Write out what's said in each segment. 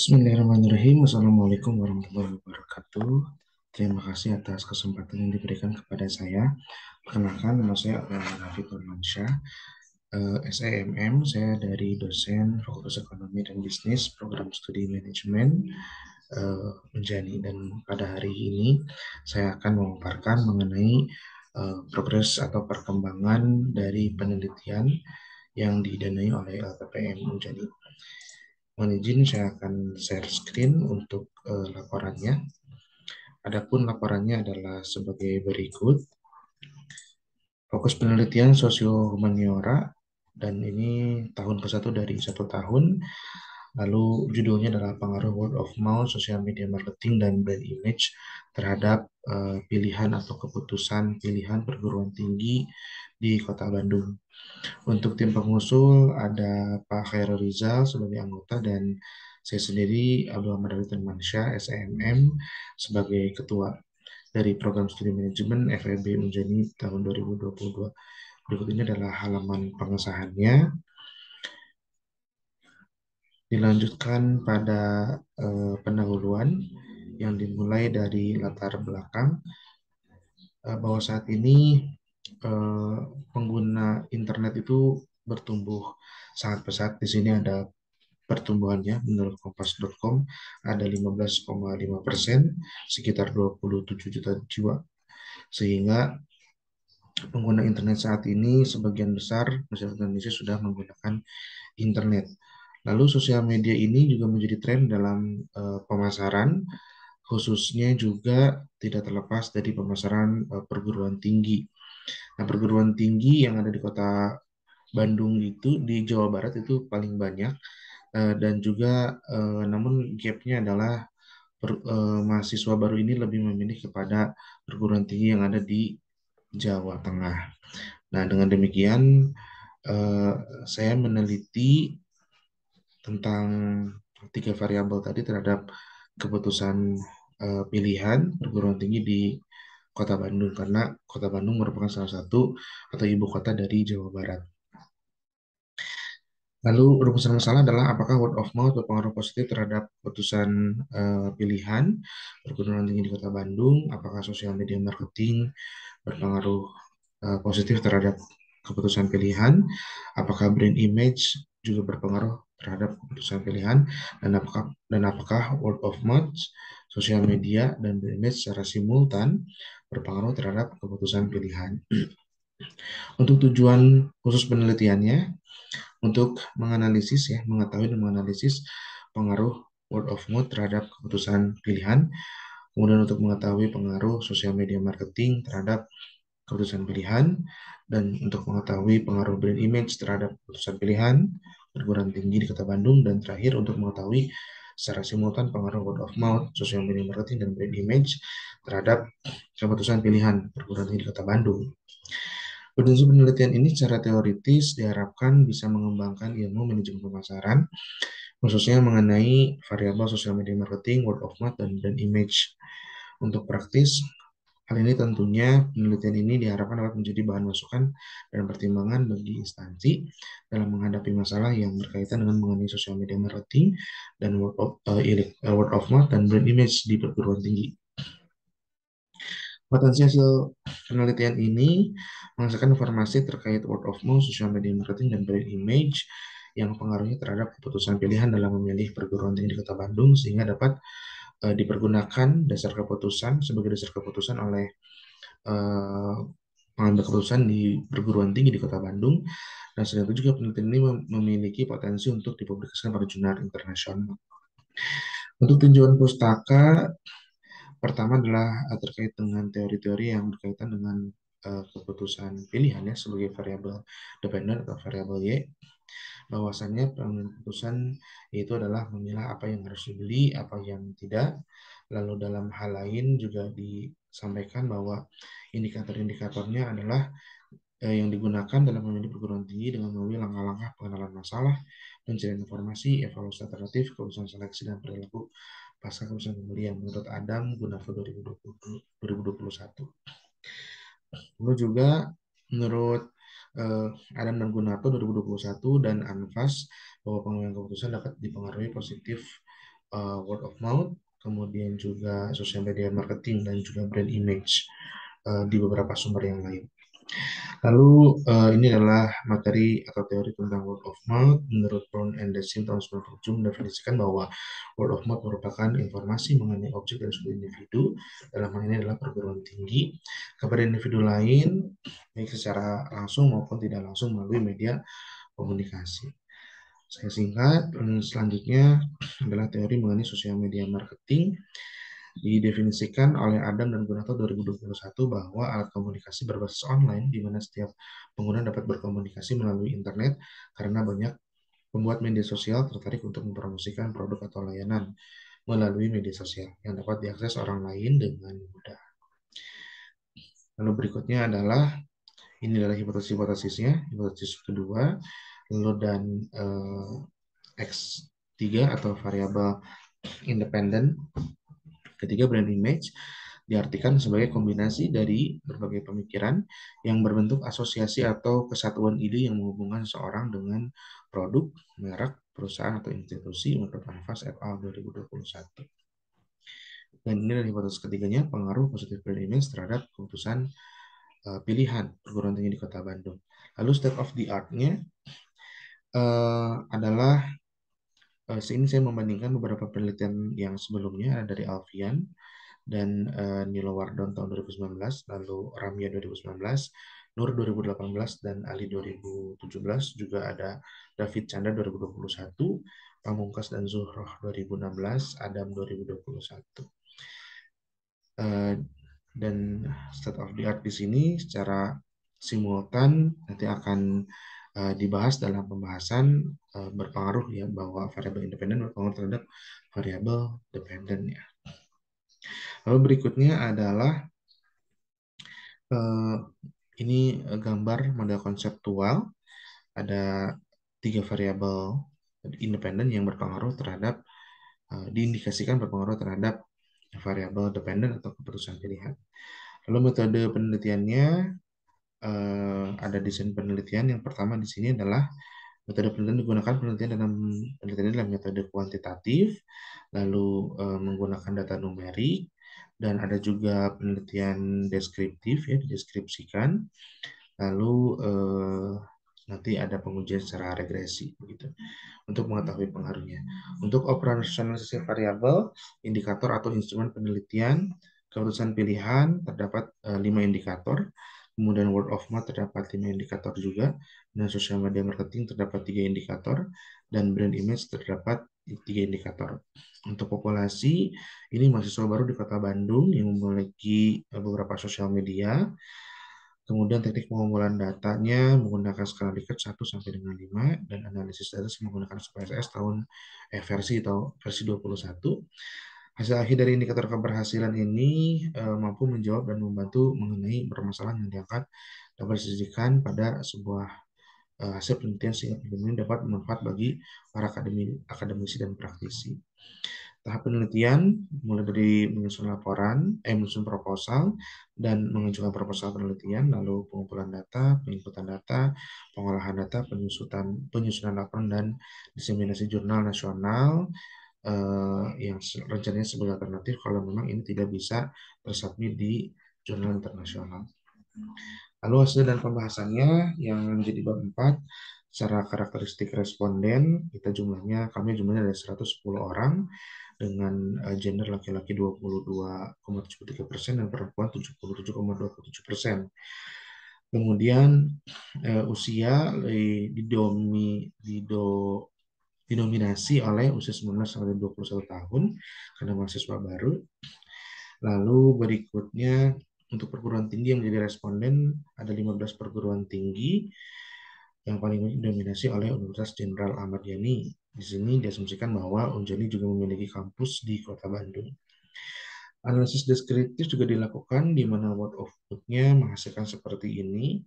Bismillahirrahmanirrahim. Assalamualaikum warahmatullahi wabarakatuh. Terima kasih atas kesempatan yang diberikan kepada saya. Perkenalkan, nama saya Raffi Firmansyah, SEMM. Saya dari dosen Fakultas Ekonomi dan Bisnis, Program Studi Manajemen Unjani. Dan pada hari ini saya akan memaparkan mengenai progres atau perkembangan dari penelitian yang didanai oleh LPPM Unjani. Mohon izin saya akan share screen untuk laporannya. Adapun laporannya adalah sebagai berikut. Fokus penelitian sosio-humaniora dan ini tahun ke-1 dari 1 tahun. Lalu judulnya adalah pengaruh word of mouth, social media marketing, dan brand image terhadap pilihan atau keputusan pilihan perguruan tinggi di Kota Bandung. Untuk tim pengusul ada Pak Khairul Rizal sebagai anggota dan saya sendiri Abdul Ahmad Mansyah SEMM sebagai ketua dari program studi manajemen FEB Unjani tahun 2022. Berikut ini adalah halaman pengesahannya. Dilanjutkan pada pendahuluan yang dimulai dari latar belakang bahwa saat ini pengguna internet itu bertumbuh sangat pesat. Di sini ada pertumbuhannya menurut kompas.com ada 15,5%, sekitar 27 juta jiwa. Sehingga pengguna internet saat ini sebagian besar masyarakat Indonesia sudah menggunakan internet. Lalu sosial media ini juga menjadi tren dalam pemasaran, khususnya juga tidak terlepas dari pemasaran perguruan tinggi. Nah, perguruan tinggi yang ada di kota Bandung itu di Jawa Barat itu paling banyak. Dan juga namun gapnya adalah mahasiswa baru ini lebih memilih kepada perguruan tinggi yang ada di Jawa Tengah. Nah, dengan demikian eh, saya meneliti tentang 3 variabel tadi terhadap keputusan pilihan perguruan tinggi di Kota Bandung karena Kota Bandung merupakan salah satu atau ibu kota dari Jawa Barat. Lalu rumusan masalah adalah apakah word of mouth berpengaruh positif terhadap keputusan pilihan perguruan tinggi di Kota Bandung, apakah sosial media marketing berpengaruh positif terhadap keputusan pilihan, apakah brand image juga berpengaruh terhadap keputusan pilihan, dan apakah word of mouth, sosial media, dan brand image secara simultan berpengaruh terhadap keputusan pilihan. Untuk tujuan khusus penelitiannya, untuk menganalisis ya, mengetahui dan menganalisis pengaruh word of mouth terhadap keputusan pilihan, kemudian untuk mengetahui pengaruh sosial media marketing terhadap keputusan pilihan, dan untuk mengetahui pengaruh brand image terhadap keputusan pilihan perguruan tinggi di Kota Bandung, dan terakhir untuk mengetahui secara simultan pengaruh word of mouth, sosial media marketing, dan brand image terhadap keputusan pilihan perguruan tinggi di Kota Bandung. Prinsip penelitian ini secara teoritis diharapkan bisa mengembangkan ilmu manajemen pemasaran, khususnya mengenai variabel sosial media marketing, word of mouth, dan brand image. Untuk praktis, hal ini tentunya penelitian ini diharapkan dapat menjadi bahan masukan dan pertimbangan bagi instansi dalam menghadapi masalah yang berkaitan dengan mengenai sosial media marketing dan word of mouth dan brand image di perguruan tinggi. Potensi hasil penelitian ini menghasilkan informasi terkait word of mouth, social media marketing, dan brand image yang pengaruhnya terhadap keputusan pilihan dalam memilih perguruan tinggi di Kota Bandung sehingga dapat dipergunakan dasar keputusan sebagai dasar keputusan oleh eh, pengambil keputusan di perguruan tinggi di Kota Bandung. Dan selain itu juga penelitian ini memiliki potensi untuk dipublikasikan pada jurnal internasional. Untuk tinjauan pustaka, pertama adalah terkait dengan teori-teori yang berkaitan dengan keputusan pilihan ya sebagai variabel dependent atau variabel Y. Bahwasannya pengambilan keputusan itu adalah memilah apa yang harus dibeli, apa yang tidak. Lalu dalam hal lain juga disampaikan bahwa indikator-indikatornya adalah yang digunakan dalam memilih perguruan tinggi dengan mengambil langkah-langkah pengenalan masalah, pencarian informasi, evaluasi alternatif, keputusan seleksi, dan perilaku pasca keputusan pembelian menurut Adam Gunarto 2021. Lalu juga menurut Adam dan Gunarto 2021 dan Anfas bahwa pengambilan keputusan dapat dipengaruhi positif word of mouth, kemudian juga social media marketing dan juga brand image di beberapa sumber yang lain. Lalu ini adalah materi atau teori tentang word of mouth. Menurut Brown and Dessing tahun 1997 mendefinisikan bahwa word of mouth merupakan informasi mengenai objek dan suatu individu, dalam hal ini adalah perguruan tinggi, kepada individu lain, baik secara langsung maupun tidak langsung melalui media komunikasi. Saya singkat, selanjutnya adalah teori mengenai sosial media marketing. Didefinisikan oleh Adam dan Gunato 2021 bahwa alat komunikasi berbasis online di mana setiap pengguna dapat berkomunikasi melalui internet karena banyak pembuat media sosial tertarik untuk mempromosikan produk atau layanan melalui media sosial yang dapat diakses orang lain dengan mudah. Lalu berikutnya adalah ini adalah hipotesis-hipotesisnya. Hipotesis kedua, load dan X3 atau variabel independen. Ketiga, brand image diartikan sebagai kombinasi dari berbagai pemikiran yang berbentuk asosiasi atau kesatuan ide yang menghubungkan seseorang dengan produk, merek, perusahaan, atau institusi menurut Anfas et al. 2021. Dan ini adalah hipotesis ketiganya, pengaruh positif brand image terhadap keputusan pilihan perguruan tinggi di Kota Bandung. Lalu state of the art-nya adalah sini saya membandingkan beberapa penelitian yang sebelumnya dari Alfian dan Nilo Wardon tahun 2019, lalu Ramya 2019, Nur 2018, dan Ali 2017. Juga ada David Chandra 2021, Pamungkas dan Zuhroh 2016, Adam 2021. Dan state of the art di sini secara simultan nanti akan dibahas dalam pembahasan berpengaruh ya bahwa variabel independen berpengaruh terhadap variabel dependen ya. Lalu berikutnya adalah ini gambar model konseptual. Ada 3 variabel independen yang berpengaruh terhadap diindikasikan berpengaruh terhadap variabel dependen atau keputusan pilihan. Lalu metode penelitiannya ada desain penelitian. Yang pertama di sini adalah metode penelitian digunakan penelitian dalam metode kuantitatif, lalu menggunakan data numerik, dan ada juga penelitian deskriptif ya dideskripsikan, lalu nanti ada pengujian secara regresi begitu untuk mengetahui pengaruhnya. Untuk operasionalisasi variabel, indikator atau instrumen penelitian, keputusan pilihan terdapat 5 indikator, kemudian word of mouth terdapat 5 indikator juga, dan social media marketing terdapat 3 indikator, dan brand image terdapat 3 indikator. Untuk populasi, ini mahasiswa baru di Kota Bandung yang memiliki beberapa sosial media. Kemudian teknik pengumpulan datanya menggunakan skala Likert 1 sampai dengan 5 dan analisis data menggunakan SPSS versi 21. Hasil akhir dari indikator keberhasilan ini mampu menjawab dan membantu mengenai permasalahan yang diangkat dapat disajikan pada sebuah hasil penelitian sehingga penelitian dapat bermanfaat bagi para akademisi dan praktisi. Tahap penelitian mulai dari menyusun menyusun proposal dan mengajukan proposal penelitian, lalu pengumpulan data, penginputan data, pengolahan data, penyusunan laporan dan diseminasi jurnal nasional yang rencananya sebagai alternatif kalau memang ini tidak bisa tersubmit di jurnal internasional. Lalu hasil dan pembahasannya yang menjadi bab 4, secara karakteristik responden, kami jumlahnya ada 110 orang dengan gender laki-laki 22,73% dan perempuan 77,27%. Kemudian usia didominasi oleh usia 19 sampai 21 tahun karena mahasiswa baru. Lalu berikutnya untuk perguruan tinggi yang menjadi responden ada 15 perguruan tinggi yang paling banyak didominasi oleh Universitas Jenderal Ahmad Yani. Di sini diasumsikan bahwa Unjani juga memiliki kampus di Kota Bandung. Analisis deskriptif juga dilakukan di mana word of mouth-nya menghasilkan seperti ini.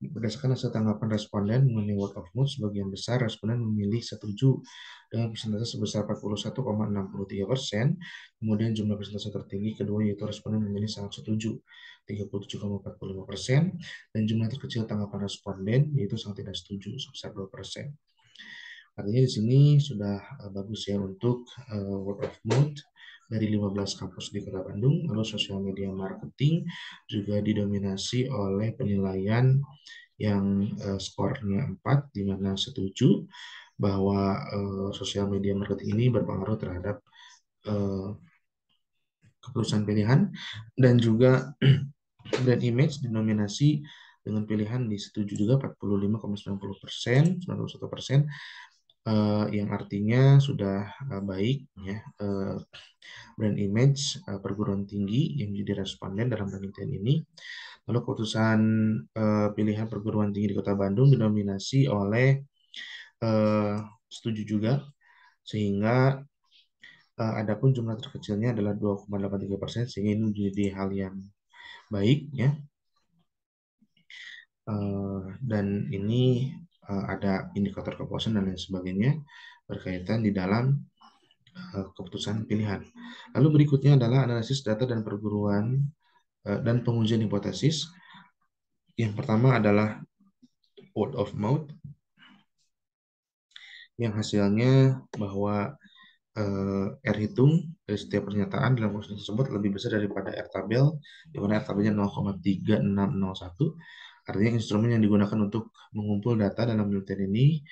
Berdasarkan hasil tanggapan responden mengenai word of mouth, sebagian besar responden memilih setuju dengan persentase sebesar 41,63%. Kemudian jumlah persentase tertinggi kedua yaitu responden memilih sangat setuju 37,45%, dan jumlah terkecil tanggapan responden yaitu sangat tidak setuju sebesar 2%. Artinya di sini sudah bagus ya untuk word of mouth dari 15 kampus di Kota Bandung. Lalu sosial media marketing juga didominasi oleh penilaian yang skornya 4, di mana setuju bahwa sosial media marketing ini berpengaruh terhadap eh, keputusan pilihan, dan juga brand image dinominasi dengan pilihan di setuju juga 45,90%, 91%, yang artinya sudah baik ya. Brand image perguruan tinggi yang menjadi responden dalam penelitian ini. Lalu keputusan pilihan perguruan tinggi di Kota Bandung didominasi oleh eh, setuju juga, sehingga adapun jumlah terkecilnya adalah 2,83%, sehingga ini menjadi hal yang baik ya. Dan ini ada indikator kepuasan dan lain sebagainya berkaitan di dalam keputusan pilihan. Lalu berikutnya adalah analisis data dan perguruan dan pengujian hipotesis. Yang pertama adalah word of mouth, yang hasilnya bahwa R hitung dari setiap pernyataan dalam proses tersebut lebih besar daripada R tabel, di mana R tabelnya 0,3601. Artinya instrumen yang digunakan untuk mengumpul data dalam penelitian ini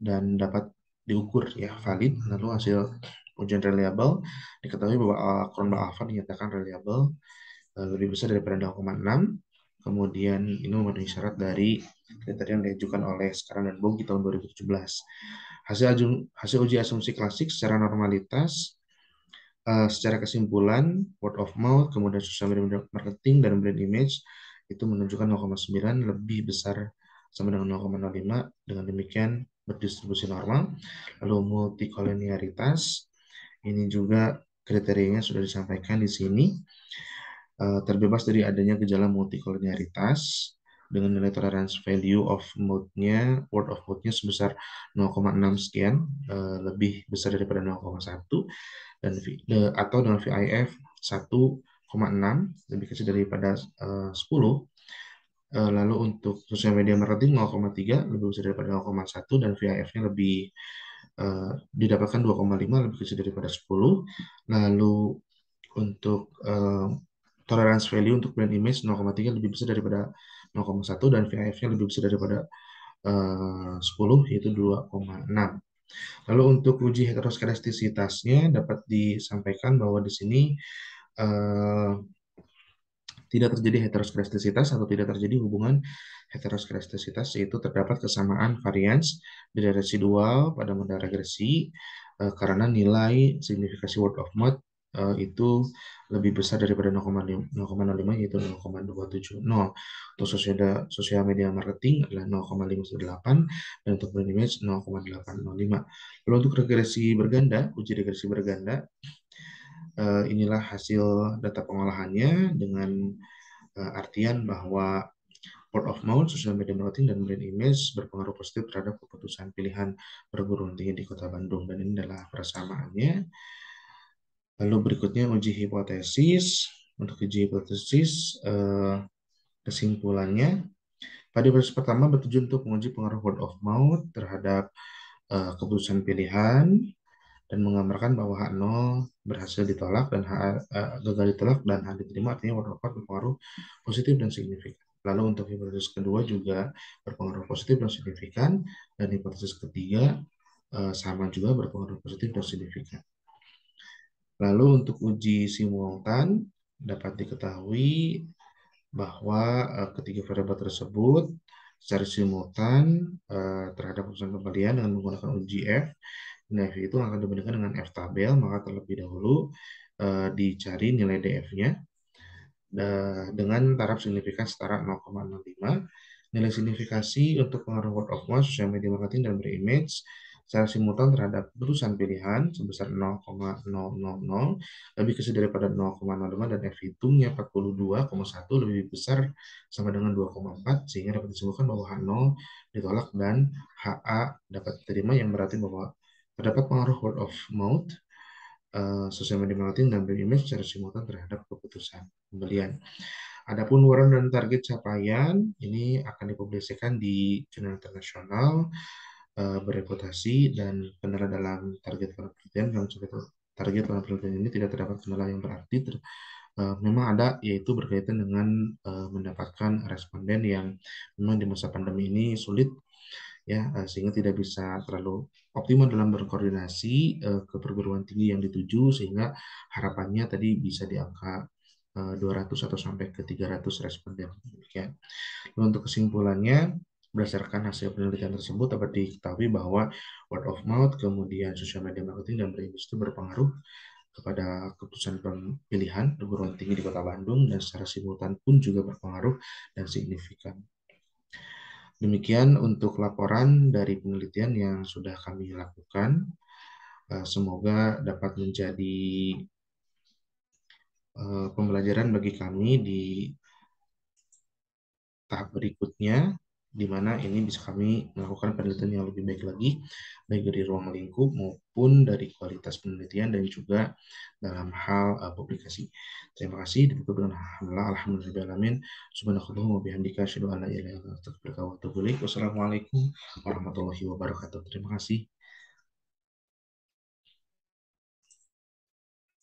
dan dapat diukur ya valid. Lalu hasil ujian reliable diketahui bahwa Cronbach alpha dinyatakan reliable lebih besar daripada 0,6. Kemudian ini memenuhi syarat dari kriteria yang diajukan oleh Sekarang dan Bogi tahun 2017. Hasil uji asumsi klasik secara normalitas, secara kesimpulan, word of mouth, kemudian social media marketing, dan brand image itu menunjukkan 0,9 lebih besar sama dengan 0,05. Dengan demikian berdistribusi normal. Lalu multikolonialitas, ini juga kriterianya sudah disampaikan di sini. Terbebas dari adanya gejala multikolonialitas dengan nilai tolerance value of mode-nya, word of mode-nya sebesar 0,6 sekian, lebih besar daripada 0,1, dan atau dengan VIF 1,6 lebih kecil daripada 10. Lalu untuk sosial media marketing 0,3 lebih besar daripada 0,1, dan VIF-nya lebih didapatkan 2,5 lebih kecil daripada 10. Lalu untuk tolerance value untuk brand image 0,3 lebih besar daripada 0,1, dan VIF-nya lebih besar daripada 10, yaitu 2,6. Lalu untuk uji heteroskedastisitasnya dapat disampaikan bahwa di sini eh, tidak terjadi heteroskedastisitas atau tidak terjadi hubungan heteroskedastisitas, yaitu terdapat kesamaan varians dari residual pada model regresi karena nilai signifikasi word of mouth itu lebih besar daripada 0,05, yaitu 0,270. Untuk sosial media marketing adalah 0,518, dan untuk brand image 0,805. Lalu untuk uji regresi berganda, inilah hasil data pengolahannya dengan artian bahwa word of mouth, social media marketing, dan brand image berpengaruh positif terhadap keputusan pilihan perguruan tinggi di Kota Bandung. Dan ini adalah persamaannya. Lalu berikutnya uji hipotesis. Untuk uji hipotesis, kesimpulannya, pada proses pertama bertujuan untuk menguji pengaruh word of mouth terhadap keputusan pilihan, dan menggambarkan bahwa H0 berhasil ditolak dan gagal ditolak dan H diterima, artinya word of mouth berpengaruh positif dan signifikan. Lalu untuk hipotesis kedua juga berpengaruh positif dan signifikan, dan hipotesis ketiga sama juga berpengaruh positif dan signifikan. Lalu untuk uji simultan dapat diketahui bahwa ketiga variabel tersebut secara simultan terhadap keputusan pembelian dengan menggunakan uji F. Nah, F itu akan dibandingkan dengan F tabel, maka terlebih dahulu dicari nilai DF-nya dengan taraf signifikan setara 0,05. Nilai signifikasi untuk pengaruh word of mouth, social media marketing, dan brand image secara simultan terhadap keputusan pilihan sebesar 0,000, lebih kecil daripada 0,05, dan F hitungnya 42,1 lebih besar sama dengan 2,4, sehingga dapat disimpulkan bahwa H0 ditolak dan HA dapat diterima, yang berarti bahwa terdapat pengaruh word of mouth, social media marketing, dan brand image secara simultan terhadap keputusan pembelian. Adapun warna dan target capaian ini akan dipublikasikan di jurnal internasional bereputasi dan kendala dalam target penelitian. Dalam target penelitian ini tidak terdapat kendala yang berarti. Memang ada, yaitu berkaitan dengan mendapatkan responden yang memang di masa pandemi ini sulit, ya, sehingga tidak bisa terlalu optimal dalam berkoordinasi ke perguruan tinggi yang dituju, sehingga harapannya tadi bisa di angka 200 atau sampai ke 300 responden. Ya. Untuk kesimpulannya, berdasarkan hasil penelitian tersebut dapat diketahui bahwa word of mouth, kemudian social media marketing dan brand itu berpengaruh kepada keputusan pemilihan perguruan tinggi di Kota Bandung, dan secara simultan pun juga berpengaruh dan signifikan. Demikian untuk laporan dari penelitian yang sudah kami lakukan. Semoga dapat menjadi pembelajaran bagi kami di tahap berikutnya, di mana ini bisa kami melakukan penelitian yang lebih baik lagi, baik dari ruang lingkup maupun dari kualitas penelitian dan juga dalam hal publikasi. Terima kasih. Ditutup dengan alhamdulillah, alhamdulillahirrahmanirrahim. Subhanakallahumma wa bihamdika asyhadu an la ilaha illa anta astaghfiruka wa atubu ilaik. Wassalamualaikum warahmatullahi wabarakatuh. Terima kasih.